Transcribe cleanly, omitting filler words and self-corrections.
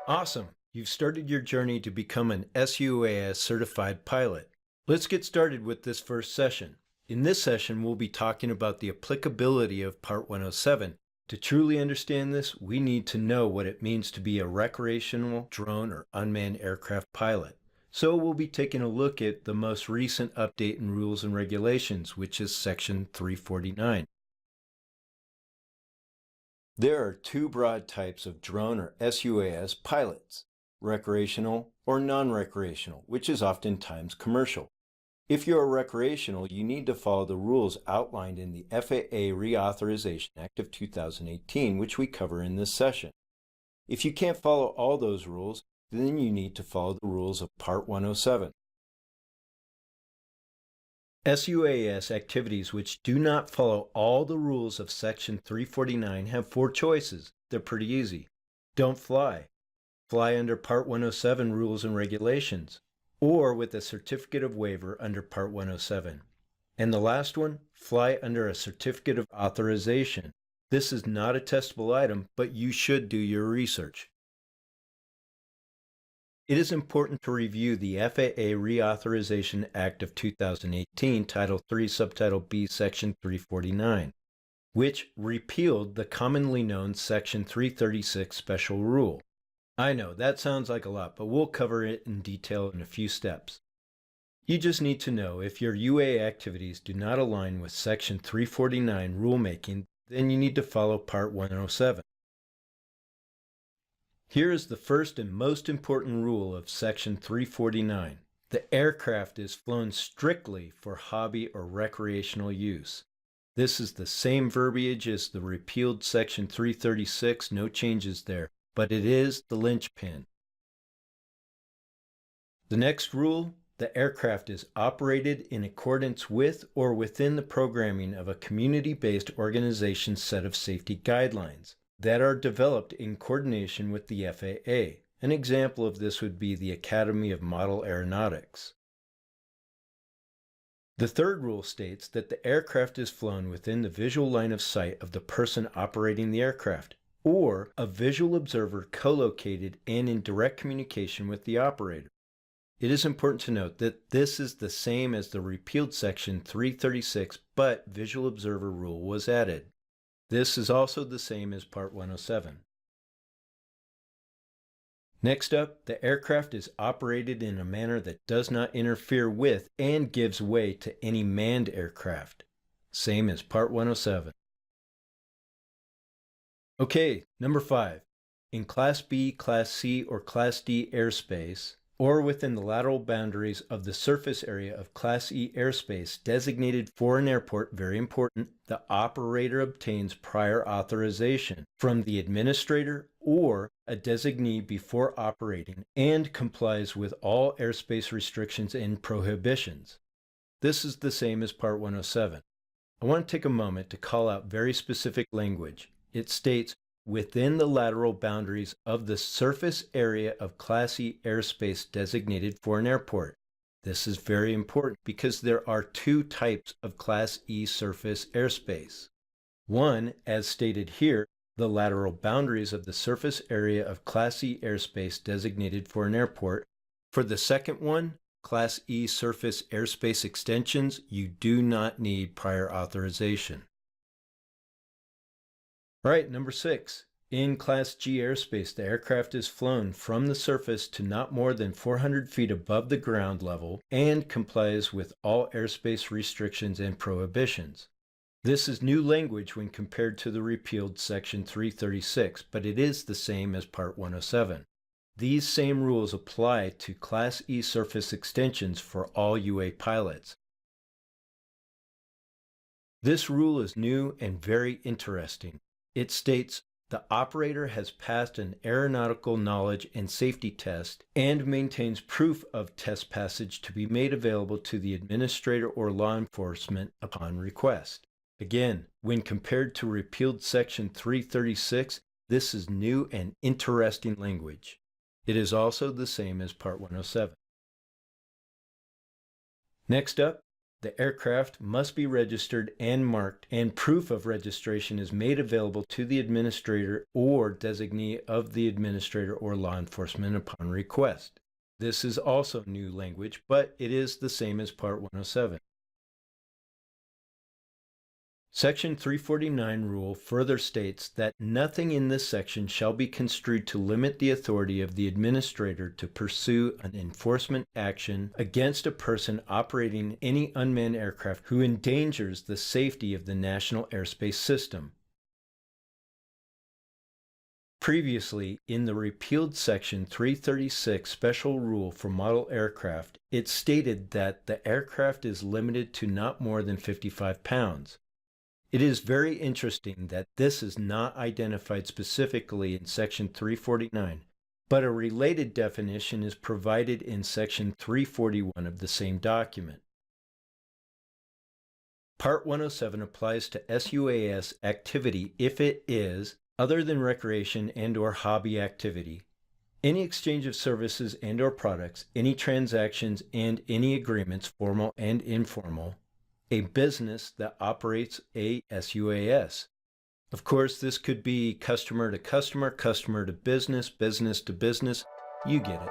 Awesome! You've started your journey to become an SUAS certified pilot. Let's get started with this first session. In this session, we'll be talking about the applicability of Part 107. To truly understand this, we need to know what it means to be a recreational drone or unmanned aircraft pilot. So we'll be taking a look at the most recent update in rules and regulations, which is Section 349. There are two broad types of drone or SUAS pilots, recreational or non-recreational, which is oftentimes commercial. If you're a recreational, you need to follow the rules outlined in the FAA Reauthorization Act of 2018, which we cover in this session. If you can't follow all those rules, then you need to follow the rules of Part 107. SUAS activities which do not follow all the rules of Section 349 have four choices. They're pretty easy. Don't fly. Fly under Part 107 rules and regulations, or with a certificate of waiver under Part 107. And the last one, fly under a certificate of authorization. This is not a testable item, but you should do your research. It is important to review the FAA Reauthorization Act of 2018, Title III, Subtitle B, Section 349, which repealed the commonly known Section 336 Special Rule. I know, that sounds like a lot, but we'll cover it in detail in a few steps. You just need to know if your UA activities do not align with Section 349 rulemaking, then you need to follow Part 107. Here is the first and most important rule of Section 349. The aircraft is flown strictly for hobby or recreational use. This is the same verbiage as the repealed Section 336, no changes there, but it is the linchpin. The next rule, the aircraft is operated in accordance with or within the programming of a community-based organization's set of safety guidelines that are developed in coordination with the FAA. An example of this would be the Academy of Model Aeronautics. The third rule states that the aircraft is flown within the visual line of sight of the person operating the aircraft, or a visual observer co-located and in direct communication with the operator. It is important to note that this is the same as the repealed Section 336, but visual observer rule was added. This is also the same as Part 107. Next up, the aircraft is operated in a manner that does not interfere with and gives way to any manned aircraft. Same as Part 107. Okay, number 5. In Class B, Class C, or Class D airspace, or within the lateral boundaries of the surface area of Class E airspace designated for an airport, very important, the operator obtains prior authorization from the administrator or a designee before operating and complies with all airspace restrictions and prohibitions. This is the same as Part 107. I want to take a moment to call out very specific language. It states, within the lateral boundaries of the surface area of Class E airspace designated for an airport. This is very important because there are two types of Class E surface airspace. One, as stated here, the lateral boundaries of the surface area of Class E airspace designated for an airport. For the second one, Class E surface airspace extensions, you do not need prior authorization. All right, number 6. In Class G airspace, the aircraft is flown from the surface to not more than 400 feet above the ground level and complies with all airspace restrictions and prohibitions. This is new language when compared to the repealed Section 336, but it is the same as Part 107. These same rules apply to Class E surface extensions for all UA pilots. This rule is new and very interesting. It states, the operator has passed an aeronautical knowledge and safety test and maintains proof of test passage to be made available to the administrator or law enforcement upon request. Again, when compared to repealed Section 336, this is new and interesting language. It is also the same as Part 107. Next up, The aircraft must be registered and marked, and proof of registration is made available to the administrator or designee of the administrator or law enforcement upon request. This is also new language, but it is the same as Part 107. Section 349 rule further states that nothing in this section shall be construed to limit the authority of the administrator to pursue an enforcement action against a person operating any unmanned aircraft who endangers the safety of the national airspace system. Previously, in the repealed Section 336 special rule for model aircraft, it stated that the aircraft is limited to not more than 55 pounds. It is very interesting that this is not identified specifically in Section 349, but a related definition is provided in Section 341 of the same document. Part 107 applies to SUAS activity if it is other than recreation and/or hobby activity, any exchange of services and/or products, any transactions and any agreements, formal and informal, a business that operates a SUAS. Of course, this could be customer to customer, customer to business, business to business. You get it.